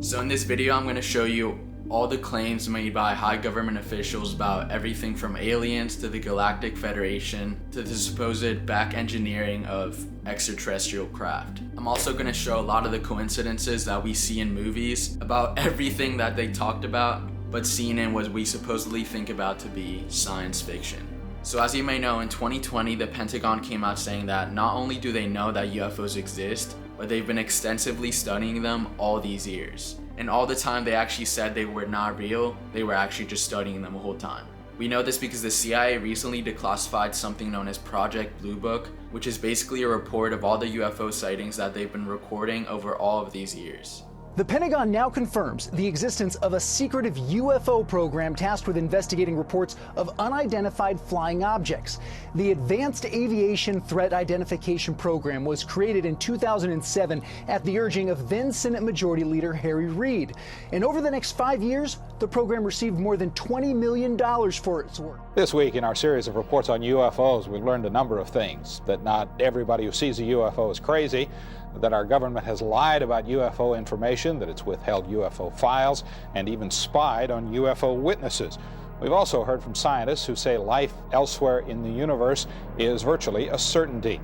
So in this video, I'm going to show you all the claims made by high government officials about everything from aliens to the Galactic Federation to the supposed back engineering of extraterrestrial craft. I'm also going to show a lot of the coincidences that we see in movies about everything that they talked about, but seen in what we supposedly think about to be science fiction. So as you may know, in 2020, the Pentagon came out saying that not only do they know that UFOs exist, but they've been extensively studying them all these years. And all the time they actually said they were not real, they were actually just studying them the whole time. We know this because the CIA recently declassified something known as Project Blue Book, which is basically a report of all the UFO sightings that they've been recording over all of these years. The Pentagon now confirms the existence of a secretive UFO program tasked with investigating reports of unidentified flying objects. The Advanced Aviation Threat Identification Program was created in 2007 at the urging of then Senate Majority Leader Harry Reid. And over the next 5 years, the program received more than $20 million for its work. This week, in our series of reports on UFOs, we learned a number of things. That not everybody who sees a UFO is crazy, that our government has lied about UFO information, that it's withheld UFO files, and even spied on UFO witnesses. We've also heard from scientists who say life elsewhere in the universe is virtually a certainty.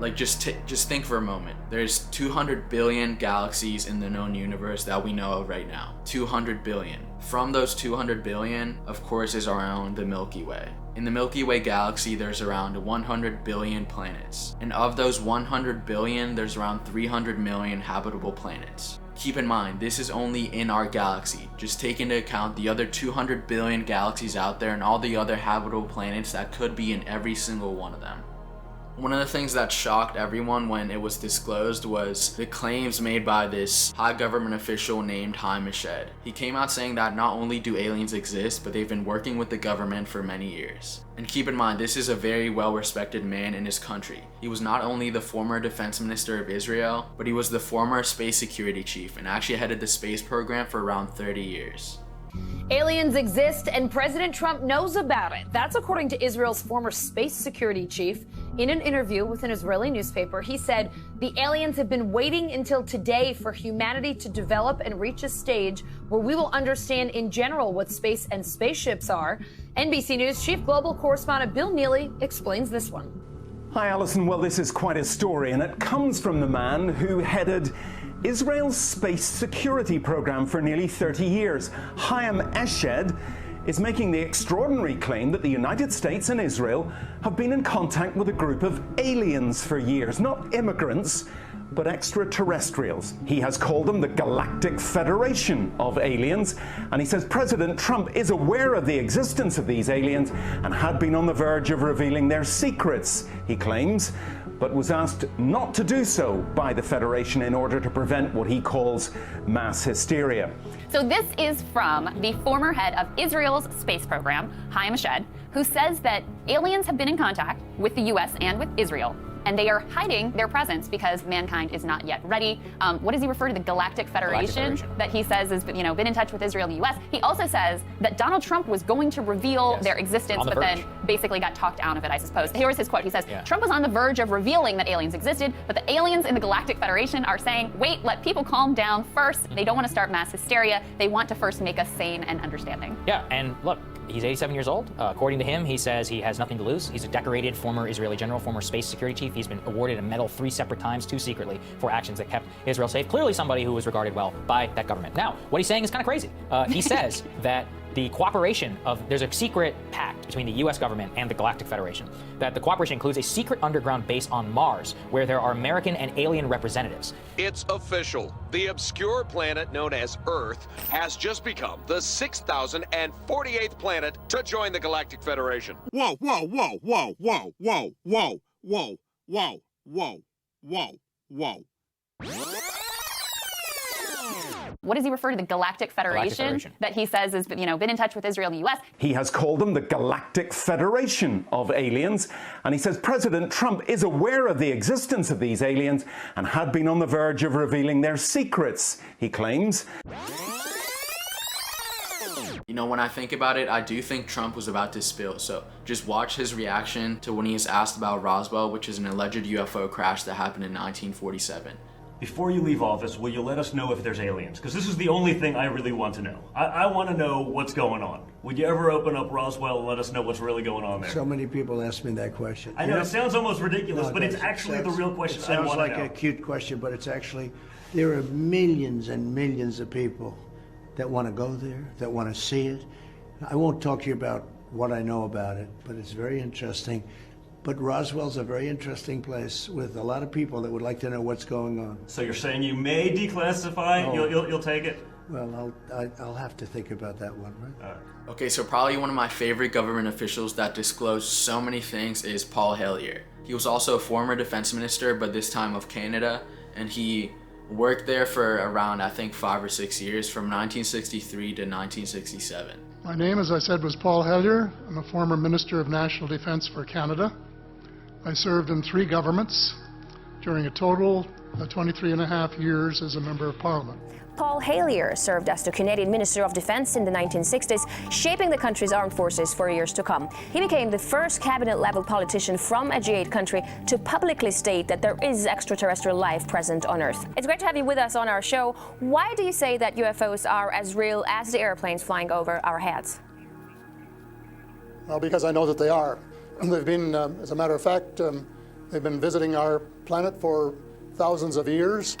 Like, just think for a moment. There's 200 billion galaxies in the known universe that we know of right now. 200 billion. From those 200 billion, of course, is around the Milky Way. In the Milky Way galaxy, there's around 100 billion planets. And of those 100 billion, there's around 300 million habitable planets. Keep in mind, this is only in our galaxy. Just take into account the other 200 billion galaxies out there and all the other habitable planets that could be in every single one of them. One of the things that shocked everyone when it was disclosed was the claims made by this high government official named Haim Eshed. He came out saying that not only do aliens exist, but they've been working with the government for many years. And keep in mind, this is a very well-respected man in his country. He was not only the former defense minister of Israel, but he was the former space security chief and actually headed the space program for around 30 years. Aliens exist and President Trump knows about it. That's according to Israel's former space security chief. In an interview with an Israeli newspaper, he said the aliens have been waiting until today for humanity to develop and reach a stage where we will understand in general what space and spaceships are. NBC News chief global correspondent Bill Neely explains this one. Hi, Alison. Well, this is quite a story, and it comes from the man who headed Israel's space security program for nearly 30 years. Haim Eshed is making the extraordinary claim that the United States and Israel have been in contact with a group of aliens for years, not immigrants, but extraterrestrials. He has called them the Galactic Federation of Aliens, and he says President Trump is aware of the existence of these aliens and had been on the verge of revealing their secrets, he claims, but was asked not to do so by the Federation in order to prevent what he calls mass hysteria. So this is from the former head of Israel's space program, Haim Eshed, who says that aliens have been in contact with the U.S. and with Israel, and they are hiding their presence because mankind is not yet ready. What does he refer to? The Galactic Federation that he says has been in touch with Israel and the U.S. He also says that Donald Trump was going to reveal their existence, but then basically got talked out of it, I suppose. Here is his quote. He says, Trump was on the verge of revealing that aliens existed, but the aliens in the Galactic Federation are saying, wait, let people calm down first. They don't want to start mass hysteria. They want to first make us sane and understanding. Yeah, and look, he's 87 years old. According to him, he says he has nothing to lose. He's a decorated former Israeli general, former space security chief. He's been awarded a medal 3 separate times, 2 secretly, for actions that kept Israel safe. Clearly somebody who was regarded well by that government. Now, what he's saying is kind of crazy. He says that the cooperation there's a secret pact between the U.S. government and the Galactic Federation, that the cooperation includes a secret underground base on Mars where there are American and alien representatives. It's official. The obscure planet known as Earth has just become the 6,048th planet to join the Galactic Federation. Whoa, whoa, whoa, whoa, whoa, whoa, whoa, whoa, whoa, whoa, whoa, whoa. What does he refer to? The Galactic Federation that he says has been in touch with Israel and the U.S. He has called them the Galactic Federation of Aliens, and he says President Trump is aware of the existence of these aliens and had been on the verge of revealing their secrets, he claims. You know, when I think about it, I do think Trump was about to spill. So just watch his reaction to when he was asked about Roswell, which is an alleged UFO crash that happened in 1947. before you leave office, will you let us know if there's aliens? Because this is the only thing I really want to know. I want to know what's going on. Would you ever open up Roswell and let us know what's really going on there? So many people ask me that question. I know, it sounds almost ridiculous, but it's actually the real question I want to know. It sounds like a cute question, but it's actually, there are millions and millions of people that want to go there, that want to see it. I won't talk to you about what I know about it, but it's very interesting. But Roswell's a very interesting place with a lot of people that would like to know what's going on. So you're saying you may declassify? Oh. You'll take it? Well, I'll have to think about that one, right? Okay, so probably one of my favorite government officials that disclosed so many things is Paul Hellyer. He was also a former defense minister, but this time of Canada, and he worked there for around, I think, 5 or 6 years, from 1963 to 1967. My name, as I said, was Paul Hellyer. I'm a former Minister of National Defense for Canada. I served in 3 governments during a total of 23 and a half years as a Member of Parliament. Paul Hellyer served as the Canadian Minister of Defense in the 1960s, shaping the country's armed forces for years to come. He became the first cabinet-level politician from a G8 country to publicly state that there is extraterrestrial life present on Earth. It's great to have you with us on our show. Why do you say that UFOs are as real as the airplanes flying over our heads? Well, because I know that they are. They've been, as a matter of fact, they've been visiting our planet for thousands of years.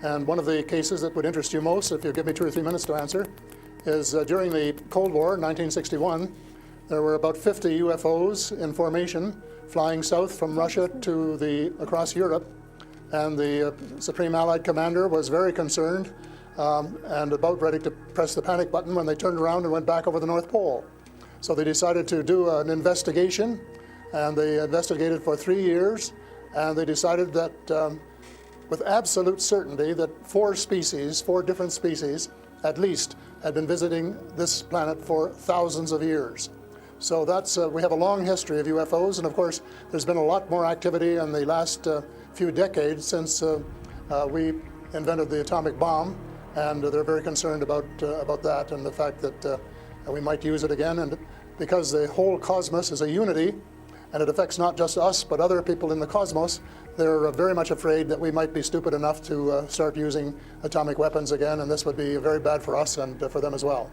And one of the cases that would interest you most, if you give me 2 or 3 minutes to answer, is during the Cold War, 1961, there were about 50 UFOs in formation flying south from Russia to across Europe. And the Supreme Allied Commander was very concerned and about ready to press the panic button when they turned around and went back over the North Pole. So they decided to do an investigation, and they investigated for 3 years, and they decided that with absolute certainty that 4 different species at least, had been visiting this planet for thousands of years. So that's, we have a long history of UFOs, and of course there's been a lot more activity in the last few decades since we invented the atomic bomb, and they're very concerned about that and the fact that we might use it again. And because the whole cosmos is a unity, and it affects not just us but other people in the cosmos, they're very much afraid that we might be stupid enough to start using atomic weapons again, and this would be very bad for us and for them as well.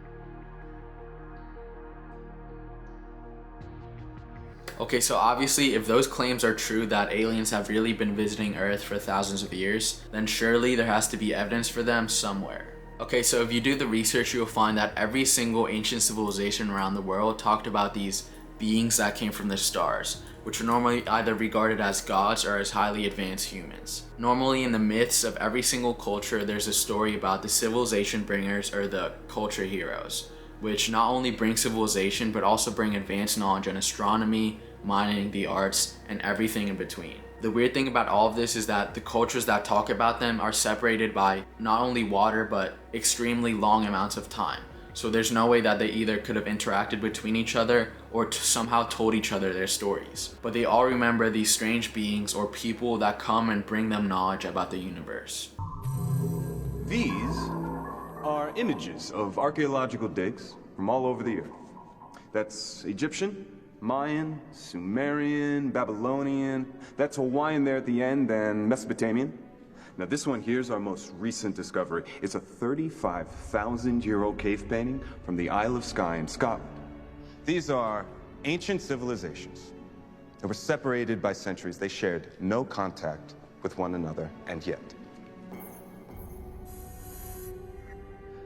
Okay, so obviously if those claims are true that aliens have really been visiting Earth for thousands of years, then surely there has to be evidence for them somewhere. Okay, so if you do the research, you'll find that every single ancient civilization around the world talked about these beings that came from the stars, which are normally either regarded as gods or as highly advanced humans. Normally in the myths of every single culture, there's a story about the civilization bringers or the culture heroes, which not only bring civilization but also bring advanced knowledge on astronomy, mining, the arts, and everything in between. The weird thing about all of this is that the cultures that talk about them are separated by not only water but extremely long amounts of time. So there's no way that they either could have interacted between each other or somehow told each other their stories. But they all remember these strange beings or people that come and bring them knowledge about the universe. These are images of archaeological digs from all over the earth. That's Egyptian, Mayan, Sumerian, Babylonian. That's Hawaiian there at the end, and Mesopotamian. Now this one here is our most recent discovery. It's a 35,000-year-old cave painting from the Isle of Skye in Scotland. These are ancient civilizations that were separated by centuries. They shared no contact with one another, and yet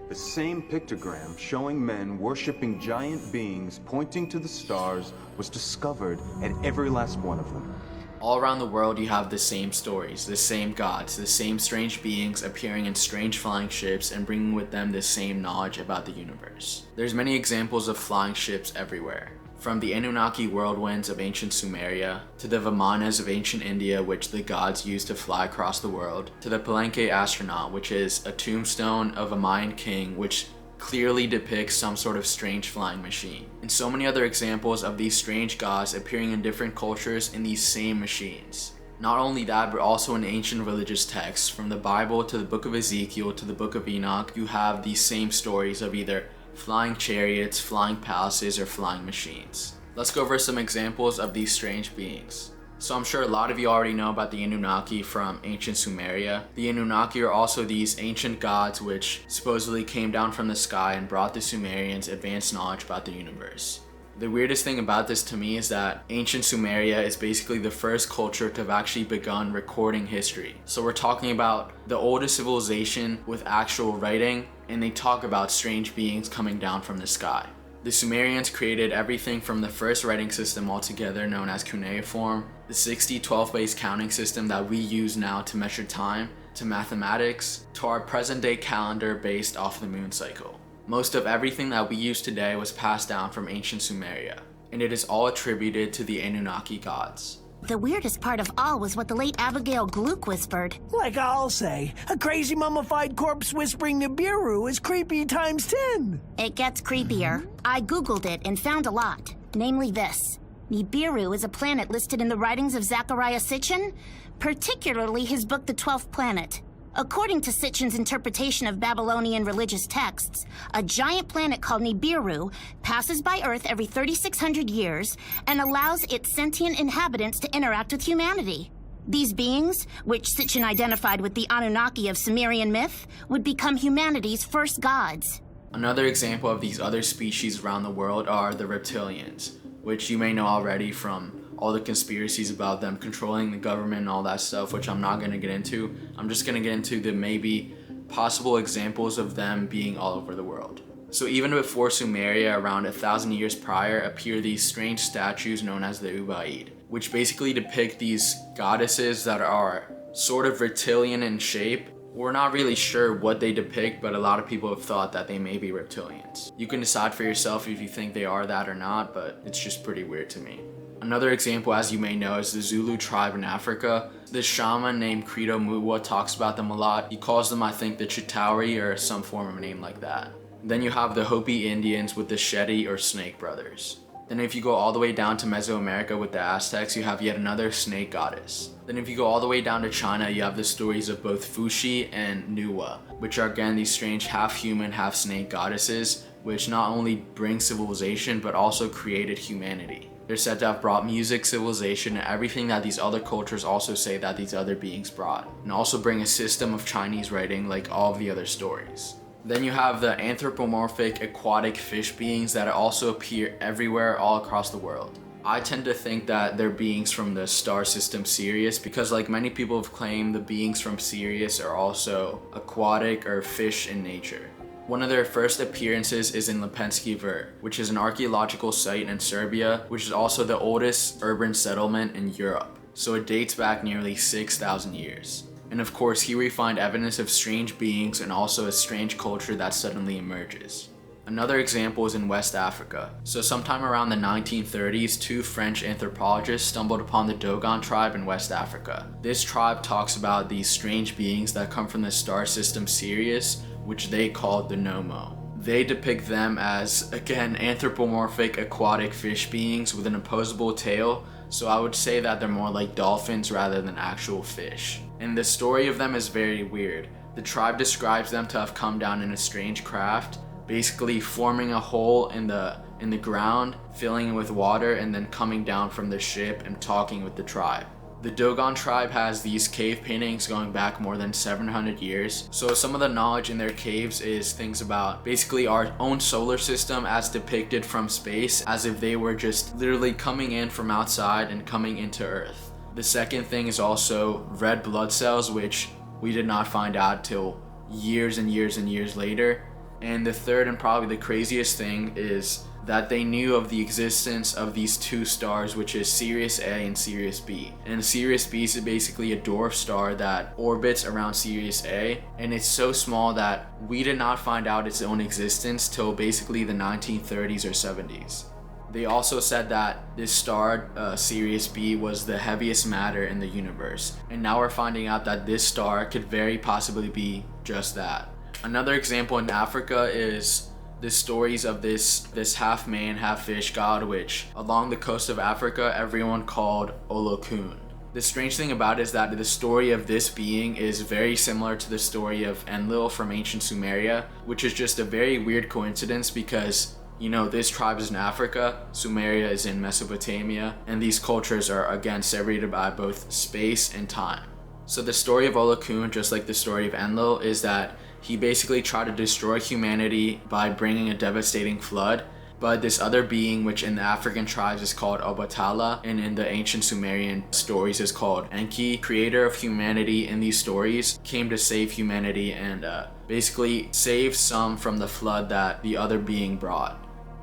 the same pictogram showing men worshipping giant beings pointing to the stars was discovered at every last one of them. All around the world you have the same stories, the same gods, the same strange beings appearing in strange flying ships and bringing with them the same knowledge about the universe. There's many examples of flying ships everywhere. From the Anunnaki whirlwinds of ancient Sumeria, to the Vimanas of ancient India which the gods used to fly across the world, to the Palenque astronaut, which is a tombstone of a Mayan king which clearly depicts some sort of strange flying machine. And so many other examples of these strange gods appearing in different cultures in these same machines. Not only that, but also in ancient religious texts, from the Bible to the Book of Ezekiel to the Book of Enoch, you have these same stories of either flying chariots, flying palaces, or flying machines. Let's go over some examples of these strange beings. So I'm sure a lot of you already know about the Anunnaki from ancient Sumeria. The Anunnaki are also these ancient gods which supposedly came down from the sky and brought the Sumerians advanced knowledge about the universe. The weirdest thing about this to me is that ancient Sumeria is basically the first culture to have actually begun recording history. So we're talking about the oldest civilization with actual writing, and they talk about strange beings coming down from the sky. The Sumerians created everything from the first writing system altogether known as cuneiform, the 60-12-base counting system that we use now to measure time, to mathematics, to our present-day calendar based off the moon cycle. Most of everything that we use today was passed down from ancient Sumeria, and it is all attributed to the Anunnaki gods. The weirdest part of all was what the late Abigail Gluck whispered. Like I'll say, a crazy mummified corpse whispering Nibiru is creepy times 10. It gets creepier. I Googled it and found a lot. Namely this. Nibiru is a planet listed in the writings of Zecharia Sitchin, particularly his book The 12th Planet. According to Sitchin's interpretation of Babylonian religious texts, a giant planet called Nibiru passes by Earth every 3,600 years and allows its sentient inhabitants to interact with humanity. These beings, which Sitchin identified with the Anunnaki of Sumerian myth, would become humanity's first gods. Another example of these other species around the world are the reptilians, which you may know already from all the conspiracies about them controlling the government and all that stuff, which I'm not going to get into. I'm just going to get into the maybe possible examples of them being all over the world. So even before Sumeria, around 1,000 years prior, appear these strange statues known as the Ubaid, which basically depict these goddesses that are sort of reptilian in shape. We're not really sure what they depict, but a lot of people have thought that they may be reptilians. You can decide for yourself if you think they are that or not, but it's just pretty weird to me. Another example, as you may know, is the Zulu tribe in Africa. This shaman named Credo Mutwa talks about them a lot. He calls them, I think, the Chitauri or some form of a name like that. Then you have the Hopi Indians with the Shedi or Snake Brothers. Then if you go all the way down to Mesoamerica with the Aztecs, you have yet another snake goddess. Then if you go all the way down to China, you have the stories of both Fuxi and Nuwa, which are again these strange half-human, half-snake goddesses, which not only bring civilization, but also created humanity. They're said to have brought music, civilization, and everything that these other cultures also say that these other beings brought, and also bring a system of Chinese writing like all of the other stories. Then you have the anthropomorphic aquatic fish beings that also appear everywhere all across the world. I tend to think that they're beings from the star system Sirius because, like many people have claimed, the beings from Sirius are also aquatic or fish in nature. One of their first appearances is in Lepenski Vrh, which is an archaeological site in Serbia, which is also the oldest urban settlement in Europe. So it dates back nearly 6,000 years. And of course, here we find evidence of strange beings and also a strange culture that suddenly emerges. Another example is in West Africa. So sometime around the 1930s, two French anthropologists stumbled upon the Dogon tribe in West Africa. This tribe talks about these strange beings that come from the star system Sirius, which they called the Nomo. They depict them as, again, anthropomorphic aquatic fish beings with an opposable tail, so I would say that they're more like dolphins rather than actual fish. And the story of them is very weird. The tribe describes them to have come down in a strange craft, basically forming a hole in the ground, filling it with water, and then coming down from the ship and talking with the tribe. The Dogon tribe has these cave paintings going back more than 700 years. So some of the knowledge in their caves is things about basically our own solar system as depicted from space, as if they were just literally coming in from outside and coming into Earth. The second thing is also red blood cells, which we did not find out till years and years and years later. And the third and probably the craziest thing is that they knew of the existence of these two stars, which is Sirius A and Sirius B. And Sirius B is basically a dwarf star that orbits around Sirius A, and it's so small that we did not find out its own existence till basically the 1930s or 70s. They also said that this star, Sirius B, was the heaviest matter in the universe, and now we're finding out that this star could very possibly be just that. Another example in Africa is the stories of this half man, half fish god, which along the coast of Africa everyone called Olokun. The strange thing about it is that the story of this being is very similar to the story of Enlil from ancient Sumeria, which is just a very weird coincidence because you know, this tribe is in Africa, Sumeria is in Mesopotamia, and these cultures are again separated by both space and time. So the story of Olokun, just like the story of Enlil, is that he basically tried to destroy humanity by bringing a devastating flood, but this other being, which in the African tribes is called Obatala, and in the ancient Sumerian stories is called Enki, creator of humanity in these stories, came to save humanity and basically save some from the flood that the other being brought.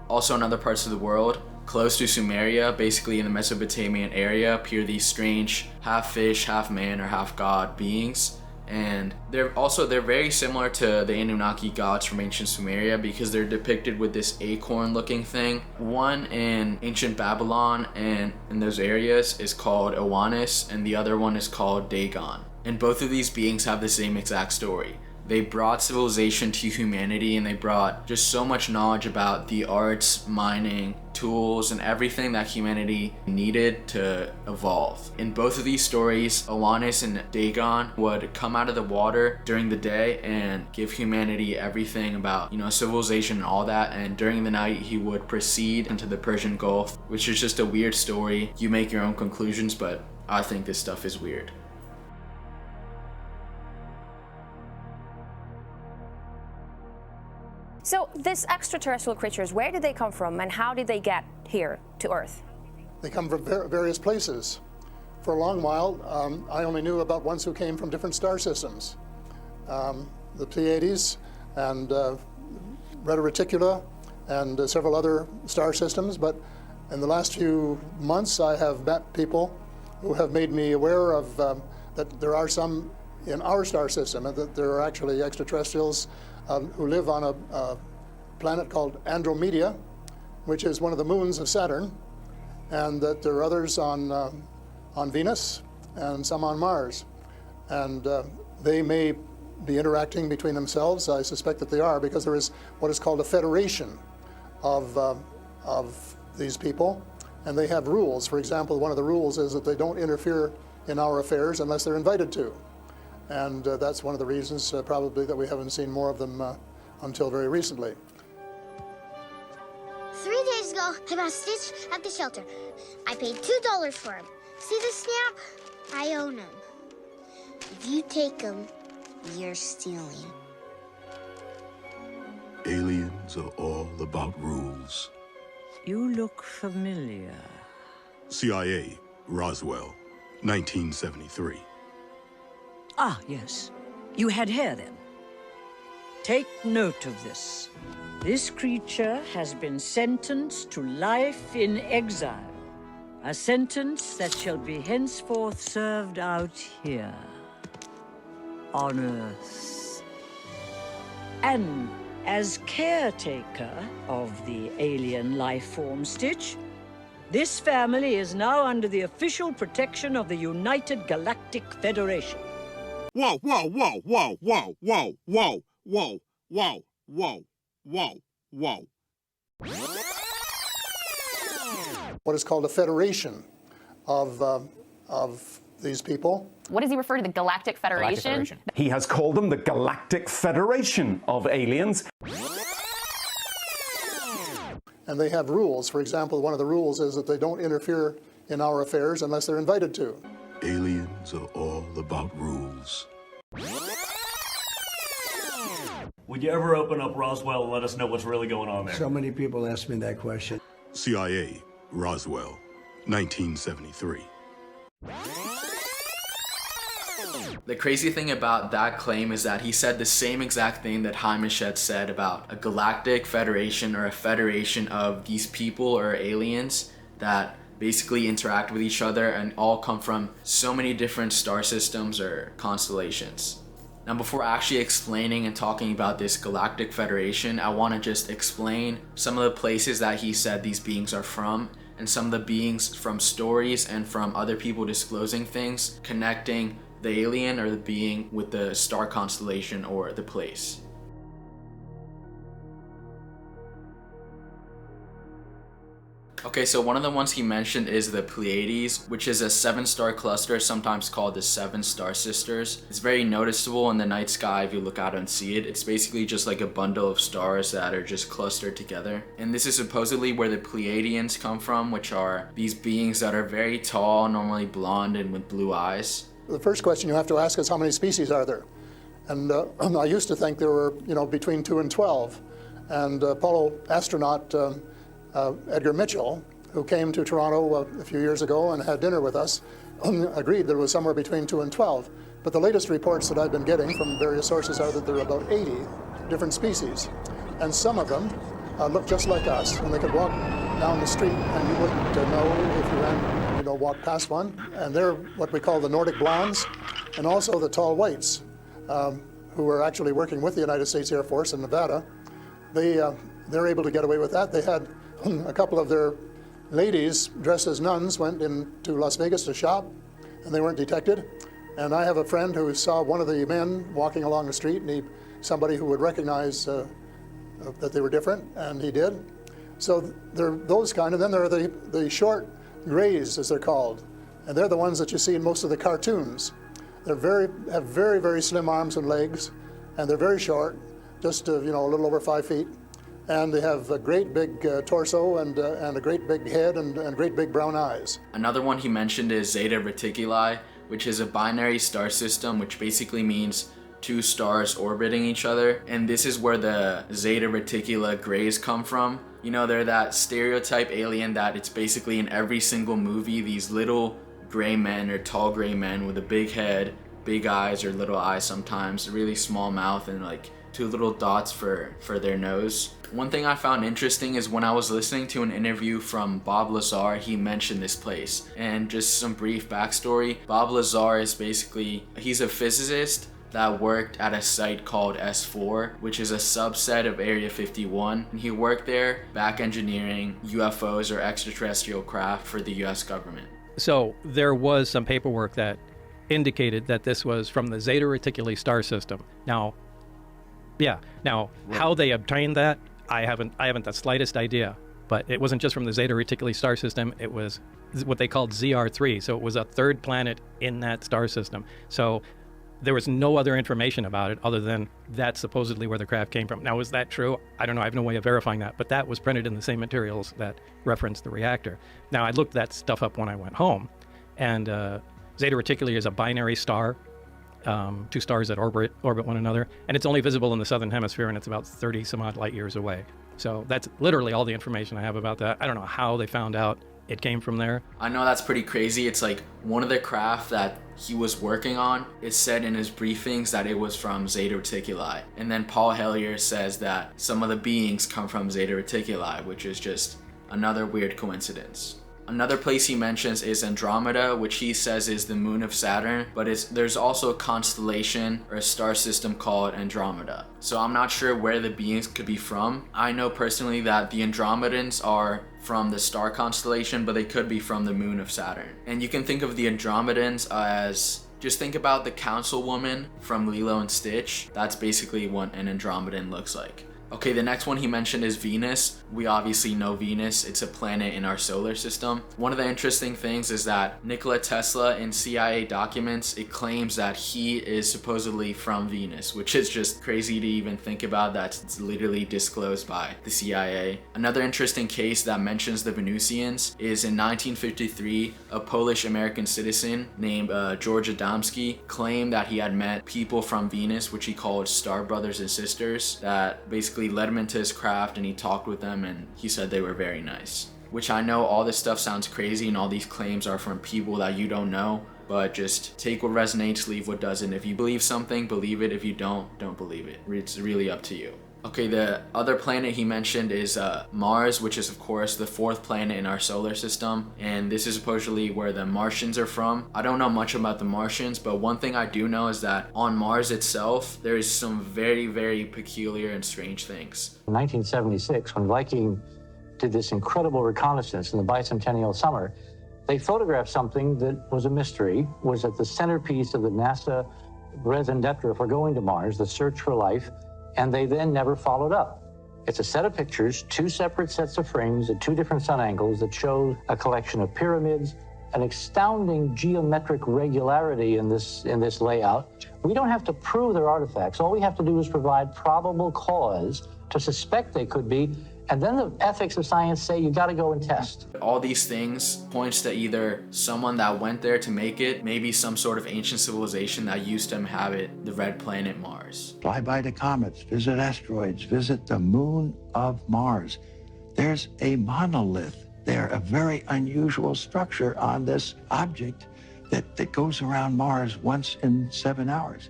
Also in other parts of the world, close to Sumeria, basically in the Mesopotamian area, appear these strange half fish, half man, or half god beings. And they're very similar to the Anunnaki gods from ancient Sumeria because they're depicted with this acorn looking thing. One in ancient Babylon and in those areas is called Oannes, and the other one is called Dagon. And both of these beings have the same exact story. They brought civilization to humanity, and they brought just so much knowledge about the arts, mining, tools, and everything that humanity needed to evolve. In both of these stories, Oannes and Dagon would come out of the water during the day and give humanity everything about, you know, civilization and all that, and during the night he would proceed into the Persian Gulf, which is just a weird story. You make your own conclusions, but I think this stuff is weird. So these extraterrestrial creatures, where did they come from and how did they get here to Earth? They come from various places. For a long while, I only knew about ones who came from different star systems. The Pleiades and Reta Reticula and several other star systems, but in the last few months I have met people who have made me aware of that there are some in our star system, and that there are actually extraterrestrials who live on a planet called Andromeda, which is one of the moons of Saturn, and that there are others on Venus and some on Mars. And they may be interacting between themselves. I suspect that they are, because there is what is called a federation of these people, and they have rules. For example, one of the rules is that they don't interfere in our affairs unless they're invited to. And that's one of the reasons probably that we haven't seen more of them until very recently. 3 days ago, I bought a Stitch at the shelter. I paid $2 for him. See the stamp? I own him. If you take them, you're stealing. Aliens are all about rules. You look familiar. CIA, Roswell, 1973. Ah, yes. You had hair then. Take note of this. This creature has been sentenced to life in exile. A sentence that shall be henceforth served out here, on Earth. And as caretaker of the alien life form Stitch, this family is now under the official protection of the United Galactic Federation. Whoa, whoa, whoa, whoa, whoa, whoa, whoa, whoa, whoa, whoa, whoa, whoa. What is called a federation of these people. What does he refer to, the Galactic Federation? He has called them the Galactic Federation of Aliens. And they have rules. For example, one of the rules is that they don't interfere in our affairs unless they're invited to. Aliens are all about rules. Would you ever open up Roswell and let us know what's really going on there? So many people ask me that question. CIA, Roswell, 1973. The crazy thing about that claim is that he said the same exact thing that Haim Eshed said about a galactic federation, or a federation of these people or aliens that basically interact with each other and all come from so many different star systems or constellations. Now, before actually explaining and talking about this Galactic Federation, I want to just explain some of the places that he said these beings are from, and some of the beings from stories and from other people disclosing things connecting the alien or the being with the star constellation or the place. Okay, so one of the ones he mentioned is the Pleiades, which is a 7-star cluster, sometimes called the 7 Star Sisters. It's very noticeable in the night sky if you look out and see it. It's basically just like a bundle of stars that are just clustered together. And this is supposedly where the Pleiadians come from, which are these beings that are very tall, normally blonde and with blue eyes. The first question you have to ask is how many species are there? And I used to think there were, between 2 and 12. And Apollo astronaut Edgar Mitchell, who came to Toronto a few years ago and had dinner with us, agreed there was somewhere between 2 and 12. But the latest reports that I've been getting from various sources are that there are about 80 different species. And some of them look just like us, and they could walk down the street and you wouldn't know if you ran, walked past one. And they're what we call the Nordic blondes, and also the tall whites, who are actually working with the United States Air Force in Nevada. They're able to get away with that. They had a couple of their ladies dressed as nuns went into Las Vegas to shop, and they weren't detected. And I have a friend who saw one of the men walking along the street, and somebody who would recognize that they were different, and he did. So they're those kind, and then there are the short grays, as they're called, and they're the ones that you see in most of the cartoons. They have very, very slim arms and legs, and they're very short, just a little over 5 feet. And they have a great big torso and a great big head and great big brown eyes. Another one he mentioned is Zeta Reticuli, which is a binary star system, which basically means 2 stars orbiting each other. And this is where the Zeta Reticuli grays come from. They're that stereotype alien that it's basically in every single movie, these little gray men or tall gray men with a big head, big eyes or little eyes sometimes, a really small mouth, and like 2 little dots for their nose. One thing I found interesting is when I was listening to an interview from Bob Lazar, he mentioned this place. And just some brief backstory, Bob Lazar is he's a physicist that worked at a site called S4, which is a subset of Area 51. And he worked there back engineering UFOs or extraterrestrial craft for the US government. So there was some paperwork that indicated that this was from the Zeta Reticuli star system. Now, how they obtained that, I haven't the slightest idea, but it wasn't just from the Zeta Reticuli star system. It was what they called ZR3, so it was a 3rd planet in that star system. So there was no other information about it other than that's supposedly where the craft came from. Now, is that true? I don't know. I have no way of verifying that, but that was printed in the same materials that referenced the reactor. Now, I looked that stuff up when I went home, and Zeta Reticuli is a binary star. 2 stars that orbit one another, and it's only visible in the southern hemisphere, and it's about 30 some odd light years away. So that's literally all the information I have about that. I don't know how they found out it came from there. I know that's pretty crazy. It's like one of the craft that he was working on, it said in his briefings that it was from Zeta Reticuli. And then Paul Hellyer says that some of the beings come from Zeta Reticuli, which is just another weird coincidence. Another place he mentions is Andromeda, which he says is the moon of Saturn, but there's also a constellation or a star system called Andromeda. So I'm not sure where the beings could be from. I know personally that the Andromedans are from the star constellation, but they could be from the moon of Saturn. And you can think of the Andromedans as, just think about the councilwoman from Lilo and Stitch. That's basically what an Andromedan looks like. Okay, the next one he mentioned is Venus. We obviously know Venus. It's a planet in our solar system. One of the interesting things is that Nikola Tesla, in CIA documents, it claims that he is supposedly from Venus, which is just crazy to even think about. That's literally disclosed by the CIA. Another interesting case that mentions the Venusians is in 1953, a Polish-American citizen named George Adamski claimed that he had met people from Venus, which he called star brothers and sisters, that basically led him into his craft, and he talked with them, and he said they were very nice. Which I know all this stuff sounds crazy and all these claims are from people that you don't know, but just take what resonates, leave what doesn't. If you believe something, believe it. If you don't believe it. It's really up to you. Okay, the other planet he mentioned is Mars, which is of course the 4th planet in our solar system, and this is supposedly where the Martians are from. I don't know much about the Martians, but one thing I do know is that on Mars itself, there is some very, very peculiar and strange things. In 1976, when Viking did this incredible reconnaissance in the bicentennial summer, they photographed something that was a mystery, was at the centerpiece of the NASA raison d'etre for going to Mars, the search for life, and they then never followed up. It's a set of pictures, two separate sets of frames at two different sun angles that show a collection of pyramids, an astounding geometric regularity in this layout. We don't have to prove they're artifacts. All we have to do is provide probable cause to suspect they could be, and then the ethics of science say you got to go and test. All these things points to either someone that went there to make it, maybe some sort of ancient civilization that used to inhabit the red planet Mars. Fly by the comets, visit asteroids, visit the moon of Mars. There's a monolith there, a very unusual structure on this object that goes around Mars once in 7 hours.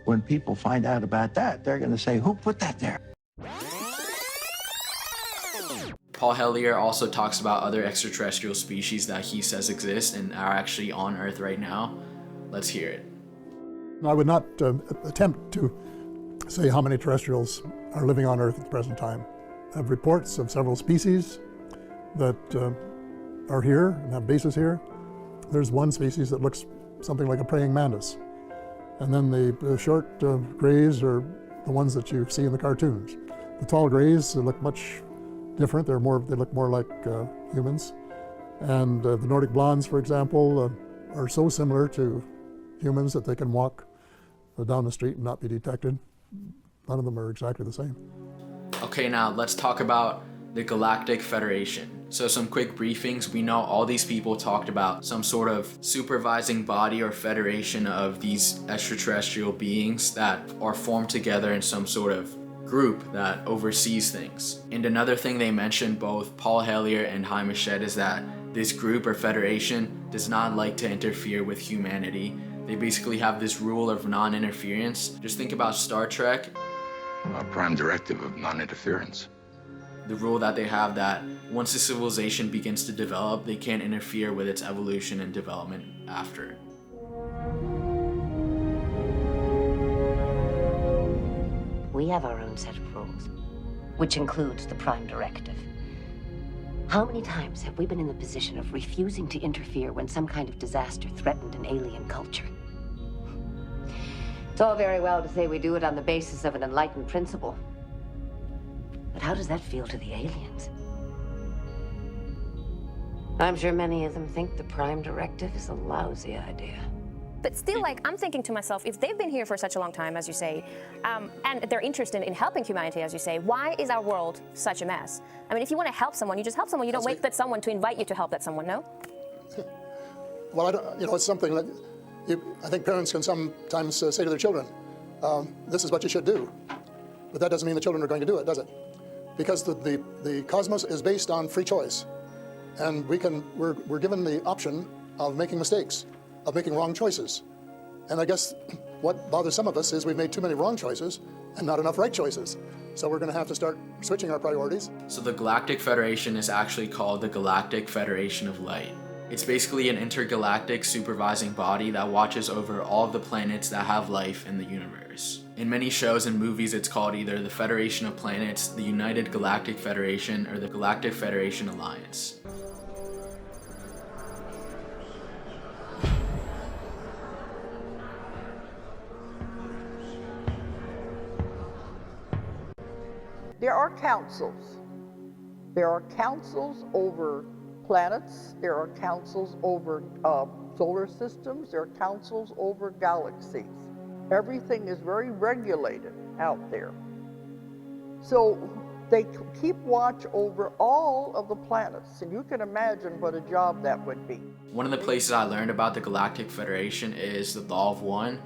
When people find out about that, they're going to say, who put that there? Paul Hellyer also talks about other extraterrestrial species that he says exist and are actually on Earth right now. Let's hear it. I would not attempt to say how many terrestrials are living on Earth at the present time. I have reports of several species that are here and have bases here. There's one species that looks something like a praying mantis. And then the short grays are the ones that you see in the cartoons. The tall grays look much different. They look more like humans. And the Nordic blondes, for example, are so similar to humans that they can walk down the street and not be detected. None of them are exactly the same. Okay, now let's talk about the Galactic Federation. So some quick briefings. We know all these people talked about some sort of supervising body or federation of these extraterrestrial beings that are formed together in some sort of group that oversees things. And another thing they mentioned, both Paul Hellyer and Haim Eshed, is that this group or federation does not like to interfere with humanity. They basically have this rule of non-interference. Just think about Star Trek. A prime directive of non-interference. The rule that they have that once a civilization begins to develop, they can't interfere with its evolution and development after. We have our own set of rules, which includes the Prime Directive. How many times have we been in the position of refusing to interfere when some kind of disaster threatened an alien culture? It's all very well to say we do it on the basis of an enlightened principle. But how does that feel to the aliens? I'm sure many of them think the Prime Directive is a lousy idea. But still, like, I'm thinking to myself, if they've been here for such a long time, as you say, and they're interested in helping humanity, as you say, why is our world such a mess? I mean, if you want to help someone, you just help someone. You don't wait for someone to invite you to help that someone, no? Well, it's something that I think parents can sometimes say to their children, this is what you should do. But that doesn't mean the children are going to do it, does it? Because the cosmos is based on free choice. And we're given the option of making mistakes, of making wrong choices. And I guess what bothers some of us is we've made too many wrong choices and not enough right choices. So we're going to have to start switching our priorities. So the Galactic Federation is actually called the Galactic Federation of Light. It's basically an intergalactic supervising body that watches over all of the planets that have life in the universe. In many shows and movies, it's called either the Federation of Planets, the United Galactic Federation, or the Galactic Federation Alliance. There are councils. There are councils over planets. There are councils over solar systems. There are councils over galaxies. Everything is very regulated out there. So they keep watch over all of the planets, and you can imagine what a job that would be. One of the places I learned about the Galactic Federation is the Thal of One,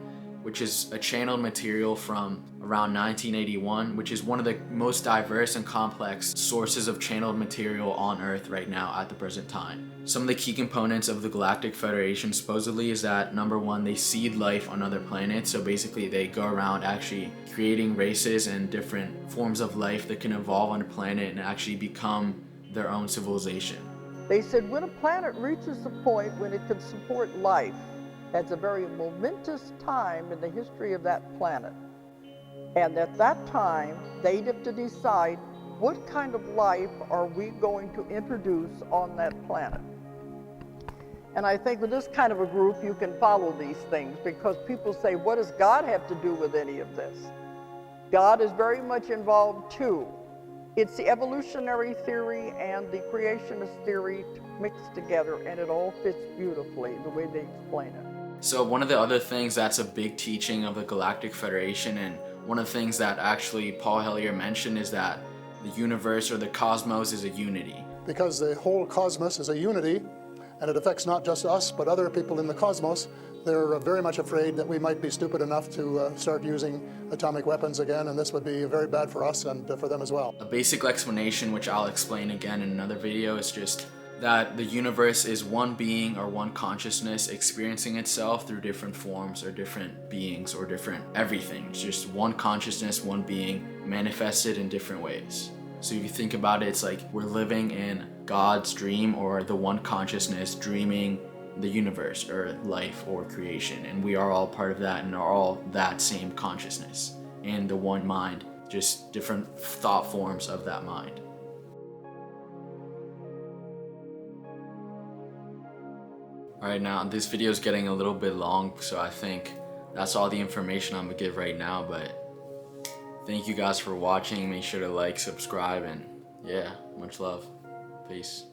which is a channeled material from around 1981, which is one of the most diverse and complex sources of channeled material on Earth right now at the present time. Some of the key components of the Galactic Federation supposedly is that, number one, they seed life on other planets, so basically they go around actually creating races and different forms of life that can evolve on a planet and actually become their own civilization. They said when a planet reaches the point when it can support life, that's a very momentous time in the history of that planet. And at that time, they'd have to decide what kind of life are we going to introduce on that planet. And I think with this kind of a group, you can follow these things because people say, what does God have to do with any of this? God is very much involved too. It's the evolutionary theory and the creationist theory mixed together, and it all fits beautifully the way they explain it. So one of the other things that's a big teaching of the Galactic Federation, and one of the things that actually Paul Hellyer mentioned, is that the universe or the cosmos is a unity. Because the whole cosmos is a unity, and it affects not just us, but other people in the cosmos, they're very much afraid that we might be stupid enough to start using atomic weapons again, and this would be very bad for us and for them as well. A basic explanation, which I'll explain again in another video, is just that the universe is one being or one consciousness experiencing itself through different forms or different beings or different everything. It's just one consciousness, one being manifested in different ways. So if you think about it, it's like we're living in God's dream, or the one consciousness dreaming the universe or life or creation, and we are all part of that and are all that same consciousness in the one mind, just different thought forms of that mind. Alright, now this video is getting a little bit long, so I think that's all the information I'm gonna give right now, but thank you guys for watching. Make sure to like, subscribe, and yeah, much love. Peace.